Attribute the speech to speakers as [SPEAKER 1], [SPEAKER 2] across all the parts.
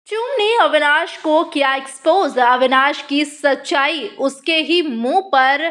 [SPEAKER 1] चूम ने अविनाश को किया एक्सपोज। अविनाश की सच्चाई उसके ही मुंह पर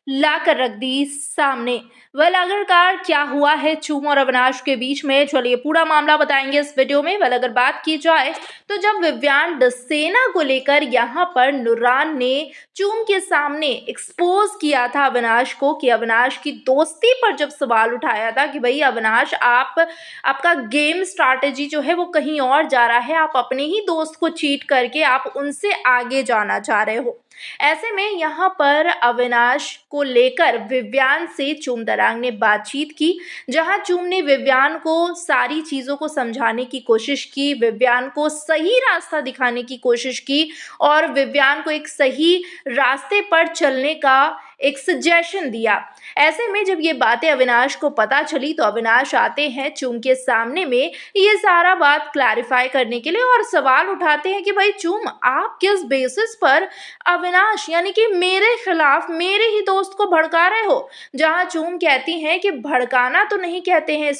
[SPEAKER 1] लाकर रख दी सामने। वेल आखिरकार क्या हुआ है चूम और अविनाश के बीच में, चलिए पूरा मामला बताएंगे इस वीडियो में। वेल अगर बात की जाए तो जब विवियान डसेना को लेकर यहाँ पर नुरान ने चूम के सामने एक्सपोज किया था अविनाश को, कि अविनाश की दोस्ती पर जब सवाल उठाया था कि भाई अविनाश आपका गेम स्ट्रैटेजी जो है वो कहीं और जा रहा है, आप अपने ही दोस्त को चीट करके आप उनसे आगे जाना चाह रहे हो। ऐसे में यहाँ पर अविनाश को लेकर विवियान से चूम दरांग ने बातचीत की, जहां चूम ने विवियान को सारी चीज़ों को समझाने की कोशिश की, विवियान को सही रास्ता दिखाने की कोशिश की और विवियान को एक सही रास्ते पर चलने का एक सजेशन दिया। ऐसे में जब ये बातें अविनाश को पता चली तो अविनाश आते हैं चूम के सामने में ये सारा बात क्लैरिफाई करने के लिए और सवाल उठाते हैं कि भाई चूम, आप किस बेसिस पर अविनाश यानी कि मेरे खिलाफ मेरे ही दोस्त को भड़का रहे हो। जहां चूम कहती हैं कि भड़काना तो नहीं कहते हैं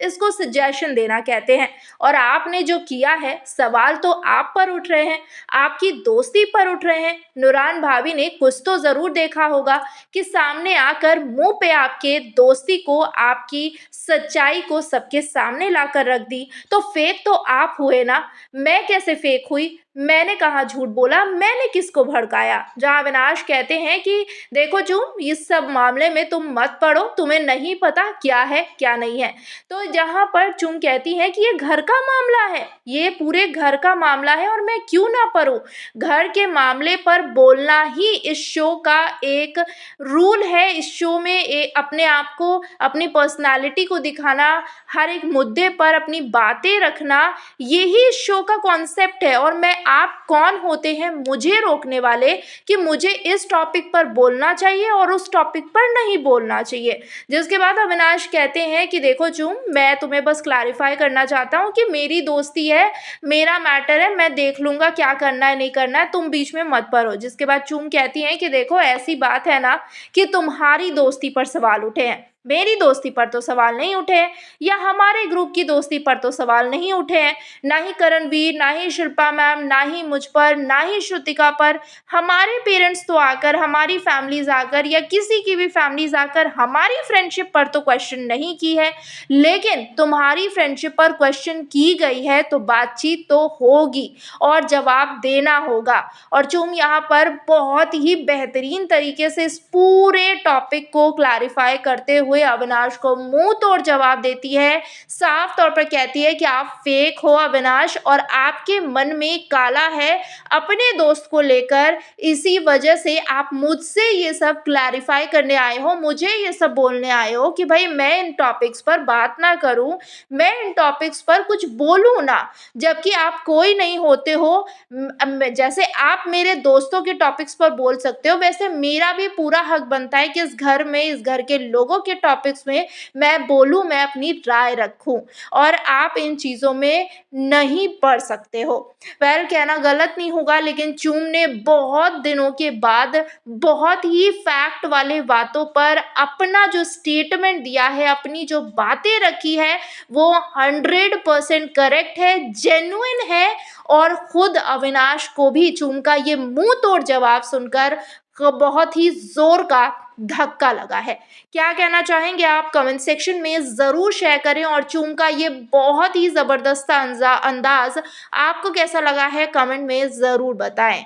[SPEAKER 1] इसको सजेशन देना कहते हैं, और आपने जो किया है सवाल तो आप पर उठ रहे हैं, आपकी दोस्ती पर उठ रहे हैं। नुरान भाभी ने कुछ तो जरूर देखा होगा कि सामने आकर मुंह पे आपके दोस्ती को, आपकी सच्चाई को सबके सामने लाकर रख दी। तो फेक तो आप हुए ना, मैं कैसे फेक हुई? मैंने कहा झूठ बोला, मैंने किसको भड़काया? जहां अविनाश कहते हैं कि देखो चूम, इस सब मामले में तुम मत पड़ो, तुम्हें नहीं पता क्या है क्या नहीं है। तो जहां पर चूम कहती है कि ये घर का मामला है, ये पूरे घर का मामला है और मैं क्यों ना परूं। घर के मामले पर बोलना ही इस शो का एक रूल है। इस शो में अपने आप को, अपनी पर्सनालिटी को दिखाना, हर एक मुद्दे पर अपनी बातें रखना, यही इस शो का कॉन्सेप्ट है। और मैं, आप कौन होते हैं मुझे रोकने वाले कि मुझे इस टॉपिक पर बोलना चाहिए और उस टॉपिक पर नहीं बोलना चाहिए। जिसके बाद अविनाश कहते हैं कि देखो चूम, मैं तुम्हें बस क्लैरिफाई करना चाहता हूँ कि मेरी दोस्ती है, मेरा मैटर है, मैं देख लूंगा क्या करना है नहीं करना है, तुम बीच में मत पड़ो। जिसके बाद चूम कहती हैं कि देखो ऐसी बात है ना कि तुम्हारी दोस्ती पर सवाल उठे हैं, मेरी दोस्ती पर तो सवाल नहीं उठे हैं, या हमारे ग्रुप की दोस्ती पर तो सवाल नहीं उठे हैं। ना ही करणवीर, ना ही शिल्पा मैम, ना ही मुझ पर, ना ही श्रुतिका पर। हमारे पेरेंट्स तो आकर, हमारी फैमिलीज आकर या किसी की भी फैमिलीज आकर हमारी फ्रेंडशिप पर तो क्वेश्चन नहीं की है, लेकिन तुम्हारी फ्रेंडशिप पर क्वेश्चन की गई है तो बातचीत तो होगी और जवाब देना होगा। और चूम यहाँ पर बहुत ही बेहतरीन तरीके से इस पूरे टॉपिक को क्लैरिफाई करते हुए अविनाश को मुंह तोड़ जवाब देती है। साफ तौर पर कहती है कि आप फेक हो अविनाश, और आपके मन में काला है अपने दोस्त को लेकर, इसी वजह से आप मुझसे ये सब क्लैरिफाई करने आए हो, मुझे ये सब बोलने आए हो कि भाई मैं इन टॉपिक्स पर बात ना करूं, मैं इन टॉपिक्स पर कुछ बोलूं ना, जबकि आप कोई नहीं होते हो। जैसे आप मेरे दोस्तों के टॉपिक्स पर बोल सकते हो, वैसे मेरा भी पूरा हक बनता है कि इस घर में, इस घर के लोगों के टॉपिक्स में मैं बोलूं, मैं अपनी राय रखूं, और आप इन चीज़ों में नहीं पढ़ सकते हो। वेल कहना गलत नहीं होगा, लेकिन चूम ने बहुत दिनों के बाद बहुत ही फैक्ट वाले बातों पर अपना जो स्टेटमेंट दिया है, अपनी जो बातें रखी है, वो 100% करेक्ट है, जेन्युइन है। और खुद अविनाश को भी चूम का ये मुंह तोड़ जवाब सुनकर बहुत ही जोर का धक्का लगा है। क्या कहना चाहेंगे आप? कमेंट सेक्शन में ज़रूर शेयर करें। और चूम का ये बहुत ही ज़बरदस्त अंदाज आपको कैसा लगा है, कमेंट में ज़रूर बताएं।